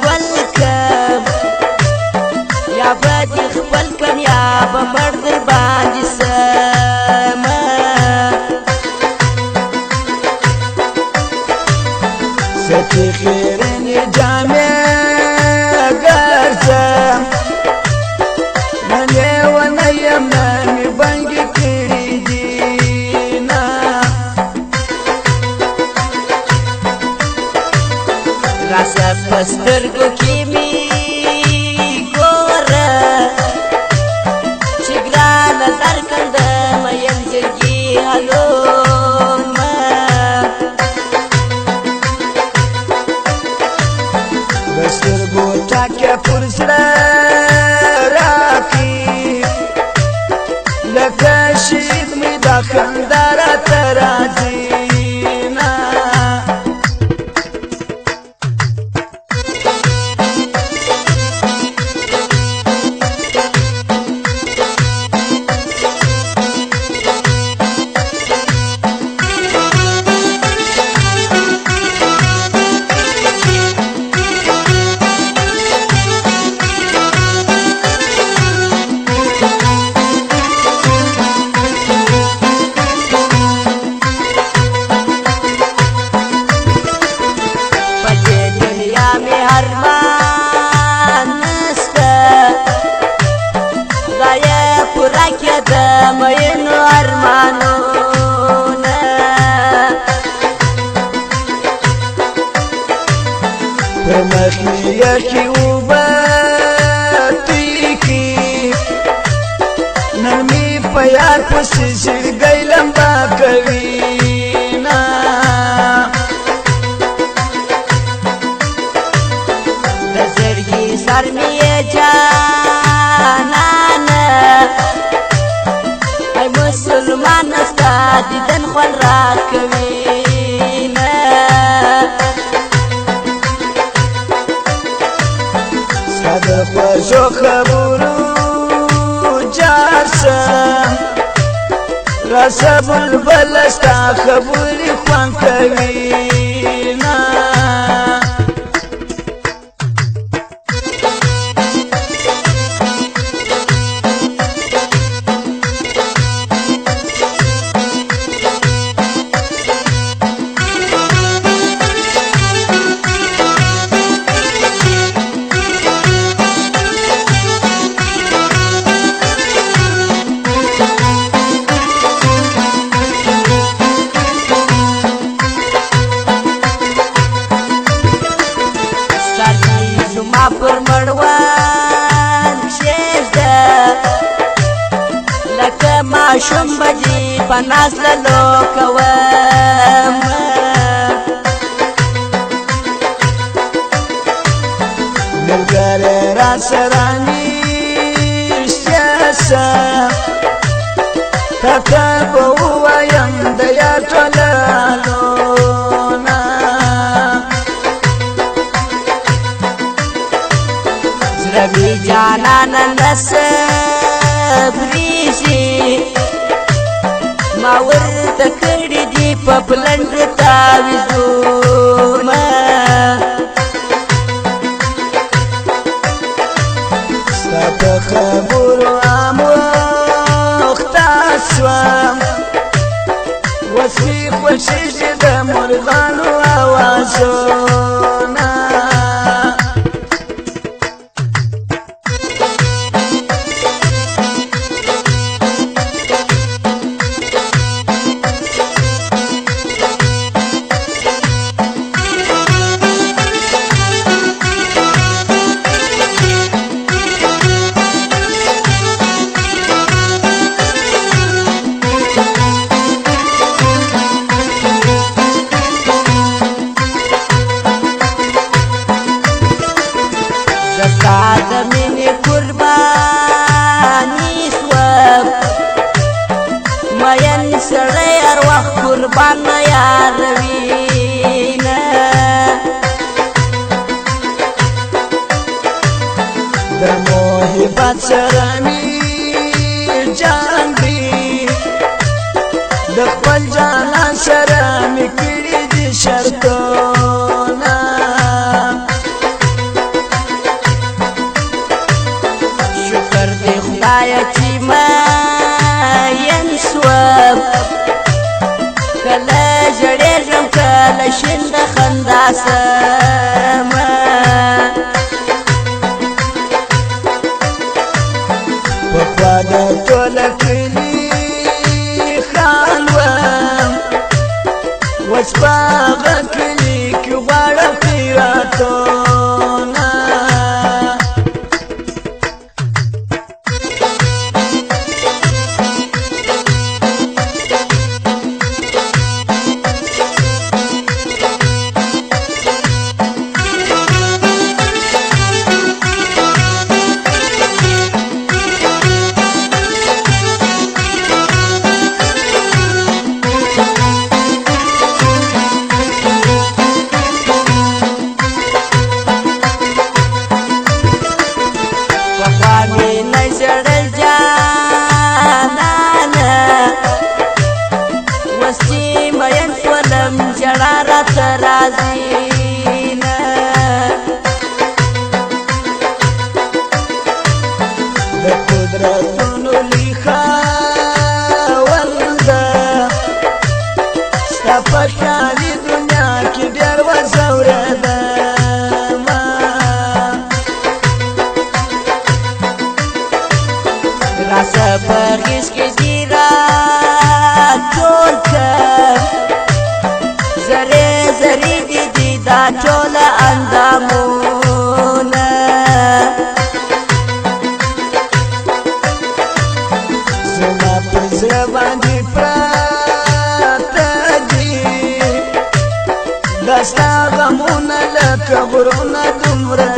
ولکم یا به دې خپل کم یا به مړ در باندې سمه سچې خیرنې جامې ګرځم نن لیونه یم نه مې بنګې کړي دي نه راسه په سترګو کې مې ګوره چې ګرانه زرکندم یم زړګي هلومه د سترګو ټاکې پر زړه راکړي لکه شید مې دا خندا راته راځي نه مینو ارمانونه پر مخ مې یخې اوبه تویېږي نن مې په یار پسې زړګی لمبا کوي نه د زړګي سر مې جانانه مسلمان ستا دیدن خوند راکوي نه ستا د خوږو خبرو جار شم راسه بلبله ستا خبرې خوند کوي نه پر مړوان کښېږده لکه ماشوم به دې په ناز للو کوم ملګری راسره نږدې شه تاته به ووایم د یار ټوله حالونه ربی جانانا نصبریږي ما ورته کړي دي په پلنډ تعویذونه ستا په خبرو اموخته شوم اوس مې خوښېږي د مرغانو اوازونه قربان یاروینه د محبت سره مې جان دی د خپل جانان سره مې کړي دي شرطونه خلاصما پخوا د ټوله کلي خان وم اوس په هغه کلي کې غواړم خیراتونه ترازینا د قدرتونو لیخاول ده ستا په خیالي دنیا کې ډېر وځورېدمه راسه په غېږ کې دې راټول کړ زرې زرې دي دا ټول اندامونه زما په زړه باندې پراته دي دا ستا غمونه لکه غرونه دومره